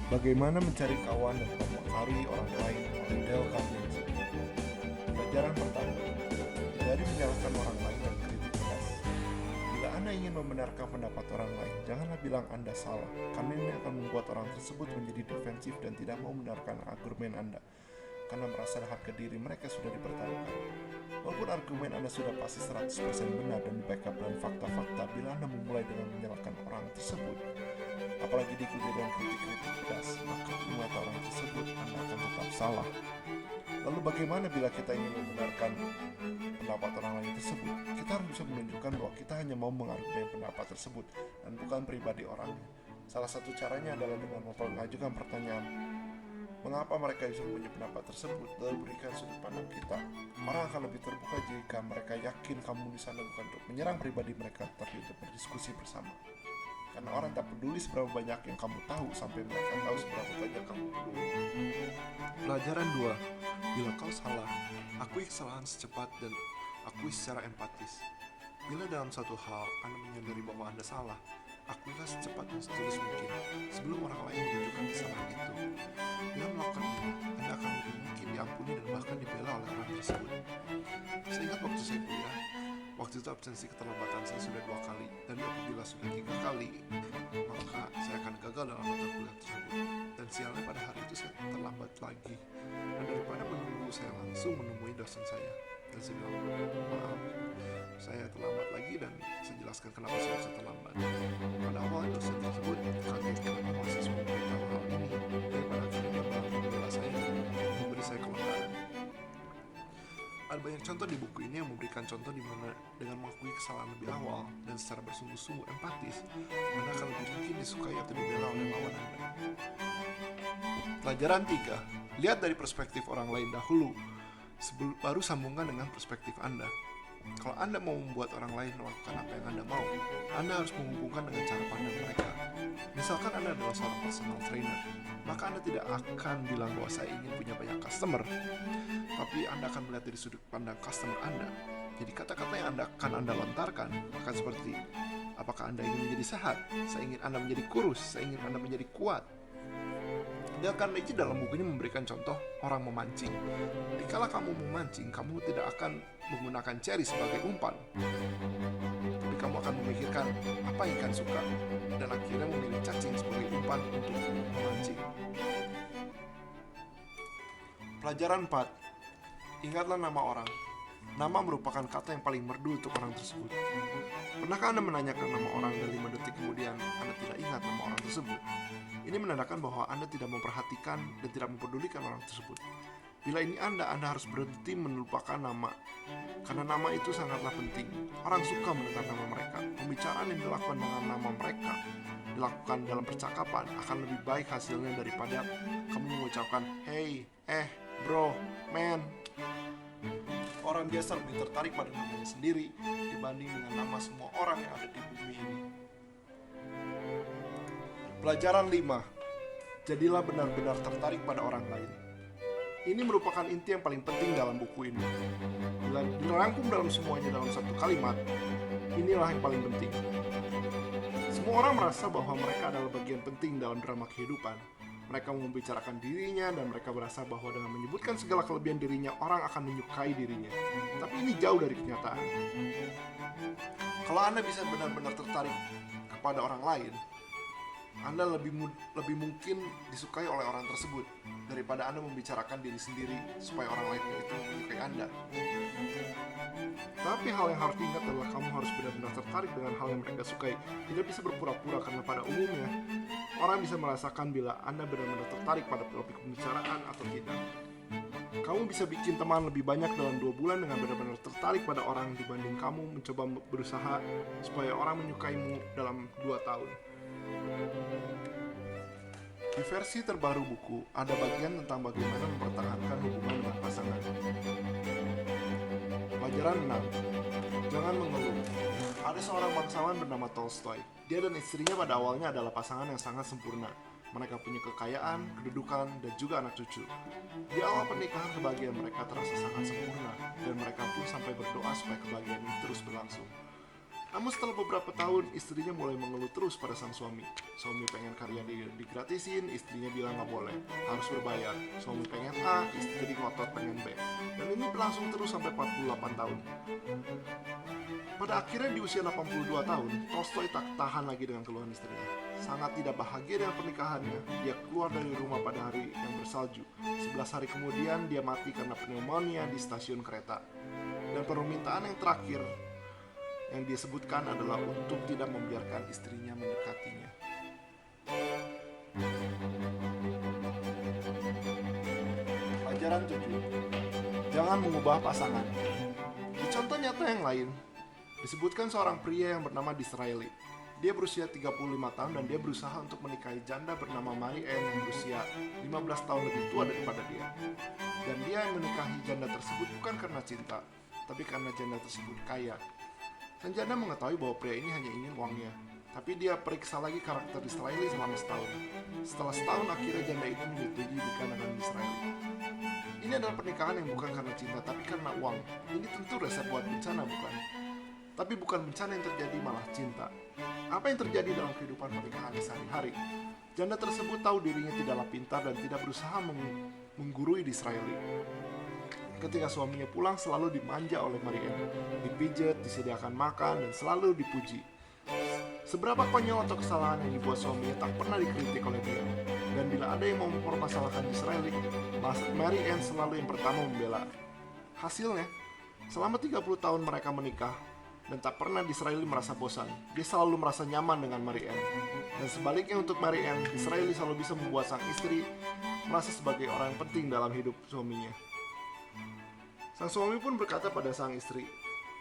Bagaimana mencari kawan dan mempengaruhi orang lain oleh Dale Carnegie. Pelajaran pertama, hindari menyalahkan orang lain dan kritik keras. Bila Anda ingin membenarkan pendapat orang lain, janganlah bilang Anda salah, karena ini akan membuat orang tersebut menjadi defensif dan tidak mau membenarkan argumen Anda, karena merasa harga diri mereka sudah dipertaruhkan. Walaupun argumen Anda sudah pasti 100% benar dan di-backup dengan fakta-fakta, bila Anda memulai dengan menyalahkan orang tersebut, apalagi diikuti dengan kritik-kritik pedas, maka di mata orang tersebut Anda akan tetap salah. Lalu bagaimana bila kita ingin membenarkan pendapat orang lain tersebut? Kita harus bisa menunjukkan bahwa kita hanya mau mengargumen pendapat tersebut dan bukan pribadi orangnya. Salah satu caranya adalah dengan mengajukan pertanyaan, mengapa mereka bisa punya pendapat tersebut, lalu berikan sudut pandang kita. Orang akan lebih terbuka jika mereka yakin kamu di sana bukan untuk menyerang pribadi mereka, tapi untuk berdiskusi bersama. Karena orang tak peduli seberapa banyak yang kamu tahu sampai mereka tahu seberapa banyak kamu peduli. Pelajaran 2. Bila kau salah, akui kesalahan secepat dan akui secara empatis. Bila dalam suatu hal Anda menyadari bahwa Anda salah, akuilah secepat dan setulus mungkin sebelum orang lain menunjukkan kesalahan itu. Bila melakukan ini, Anda akan lebih mungkin diampuni dan bahkan dibela oleh orang tersebut. Saya ingat waktu saya kuliah, waktu itu absensi keterlambatan saya sudah 2 kali, dan apabila sudah 3 kali, maka saya akan gagal dalam mata kuliah tersebut. Dan sialnya pada hari itu saya terlambat lagi. Dan daripada menunggu, saya langsung menemui dosen saya. Dan saya bilang, maaf, saya terlambat lagi, dan saya jelaskan kenapa saya bisa terlambat. Pada awalnya dosen tersebut kaget kenapa mahasiswa memberitahu hal ini, daripada akhirnya dia malah membela saya dan memberi saya kelonggaran. Ada banyak contoh di buku ini yang memberikan contoh di mana dengan mengakui kesalahan lebih awal dan secara bersungguh-sungguh empatis, Anda akan lebih mungkin disukai atau dibela oleh lawan Anda. Pelajaran 3. Lihat dari perspektif orang lain dahulu, baru sambungkan dengan perspektif Anda. Kalau Anda mau membuat orang lain melakukan apa yang Anda mau, Anda harus menghubungkan dengan cara pandang mereka. Misalkan Anda adalah seorang personal trainer, maka Anda tidak akan bilang bahwa saya ingin punya banyak customer, tapi Anda akan melihat dari sudut pandang customer Anda. Jadi kata-kata yang Anda lontarkan akan seperti, apakah Anda ingin menjadi sehat? Saya ingin Anda menjadi kurus, saya ingin Anda menjadi kuat. Dale Carnegie dalam bukunya memberikan contoh orang memancing. Dikala kamu memancing, kamu tidak akan menggunakan ceri sebagai umpan, tapi kamu akan memikirkan apa ikan suka, dan akhirnya memilih cacing sebagai umpan untuk memancing. Pelajaran 4. Ingatlah nama orang. Nama merupakan kata yang paling merdu untuk orang tersebut. Pernahkah Anda menanyakan nama orang dan 5 detik kemudian Anda tidak ingat nama orang tersebut? Ini menandakan bahwa Anda tidak memperhatikan dan tidak mempedulikan orang tersebut. Bila ini Anda harus berhenti melupakan nama, karena nama itu sangatlah penting. Orang suka mendengar nama mereka. Pembicaraan yang dilakukan dengan nama mereka, dilakukan dalam percakapan, akan lebih baik hasilnya daripada kamu mengucapkan hey, bro, man. Orang biasa lebih tertarik pada namanya sendiri dibanding dengan nama semua orang yang ada di bumi ini. Pelajaran 5. Jadilah benar-benar tertarik pada orang lain. Ini merupakan inti yang paling penting dalam buku ini. Bila dirangkum dalam semuanya dalam satu kalimat, inilah yang paling penting. Semua orang merasa bahwa mereka adalah bagian penting dalam drama kehidupan. Mereka membicarakan dirinya dan mereka merasa bahwa dengan menyebutkan segala kelebihan dirinya, orang akan menyukai dirinya. Tapi ini jauh dari kenyataan. Kalau Anda bisa benar-benar tertarik kepada orang lain, Anda lebih mungkin disukai oleh orang tersebut daripada Anda membicarakan diri sendiri supaya orang lain itu menyukai Anda. Tapi hal yang harus diingat adalah kamu harus benar-benar tertarik dengan hal yang mereka sukai. Tidak bisa berpura-pura, karena pada umumnya orang bisa merasakan bila Anda benar-benar tertarik pada topik pembicaraan atau tidak. Kamu bisa bikin teman lebih banyak dalam 2 bulan dengan benar-benar tertarik pada orang dibanding kamu mencoba berusaha supaya orang menyukaimu dalam 2 tahun. Di versi terbaru buku, ada bagian tentang bagaimana mempertahankan hubungan dengan pasangan. Pelajaran 6. Jangan mengeluh. Ada seorang bangsawan bernama Tolstoy. Dia dan istrinya pada awalnya adalah pasangan yang sangat sempurna. Mereka punya kekayaan, kedudukan, dan juga anak cucu. Di awal pernikahan, kebahagiaan mereka terasa sangat sempurna, dan mereka pun sampai berdoa supaya kebahagiaan ini terus berlangsung. Namun setelah beberapa tahun, istrinya mulai mengeluh terus pada sang suami. Suami pengen karya digratisin, istrinya bilang nggak boleh, harus berbayar. Suami pengen A, istri jadi ngotot pengen B. Dan ini berlangsung terus sampai 48 tahun. Pada akhirnya di usia 82 tahun, Tolstoy tak tahan lagi dengan keluhan istrinya. Sangat tidak bahagia dengan pernikahannya, dia keluar dari rumah pada hari yang bersalju. 11 hari kemudian, dia mati karena pneumonia di stasiun kereta. Dan permintaan yang terakhir yang dia sebutkan adalah untuk tidak membiarkan istrinya mendekatinya. Pelajaran 7. Jangan mengubah pasangan. Di contoh nyata yang lain, disebutkan seorang pria yang bernama Disraeli. Dia berusia 35 tahun dan dia berusaha untuk menikahi janda bernama Mary Ann yang berusia 15 tahun lebih tua daripada dia. Dan dia yang menikahi janda tersebut bukan karena cinta, tapi karena janda tersebut kaya. Sang janda mengetahui bahwa pria ini hanya ingin uangnya, tapi dia periksa lagi karakter Disraeli selama setahun. Setelah setahun, akhirnya janda itu menyetujui nikah dengan Disraeli. Ini adalah pernikahan yang bukan karena cinta, tapi karena uang. Ini tentu resep buat bencana, bukan? Tapi bukan bencana yang terjadi, malah cinta. Apa yang terjadi dalam kehidupan pernikahan sehari-hari? Janda tersebut tahu dirinya tidaklah pintar dan tidak berusaha menggurui Disraeli. Ketika suaminya pulang, selalu dimanja oleh Mary Ann, dipijat, disediakan makan, dan selalu dipuji. Seberapa konyol atau kesalahan yang dibuat suaminya tak pernah dikritik oleh dia. Dan bila ada yang mau mempermasalahkan Disraeli, Mary Ann selalu yang pertama membela. Hasilnya, selama 30 tahun mereka menikah, dan tak pernah Disraeli merasa bosan. Dia selalu merasa nyaman dengan Mary Ann. Dan sebaliknya untuk Mary Ann, Disraeli selalu bisa membuat sang istri merasa sebagai orang yang penting dalam hidup suaminya. Sang suami pun berkata pada sang istri,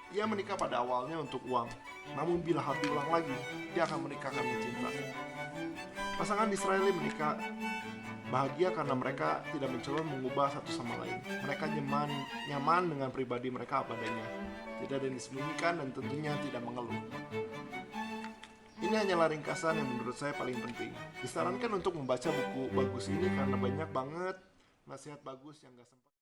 ia menikah pada awalnya untuk uang, namun bila harus diulang lagi, dia akan menikah karena cinta. Pasangan Disraeli menikah bahagia karena mereka tidak mencoba mengubah satu sama lain. Mereka nyaman dengan pribadi mereka apa adanya, tidak ada yang disembunyikan dan tentunya tidak mengeluh. Ini hanyalah ringkasan yang menurut saya paling penting. Disarankan untuk membaca buku bagus ini karena banyak banget nasihat bagus yang gak sempat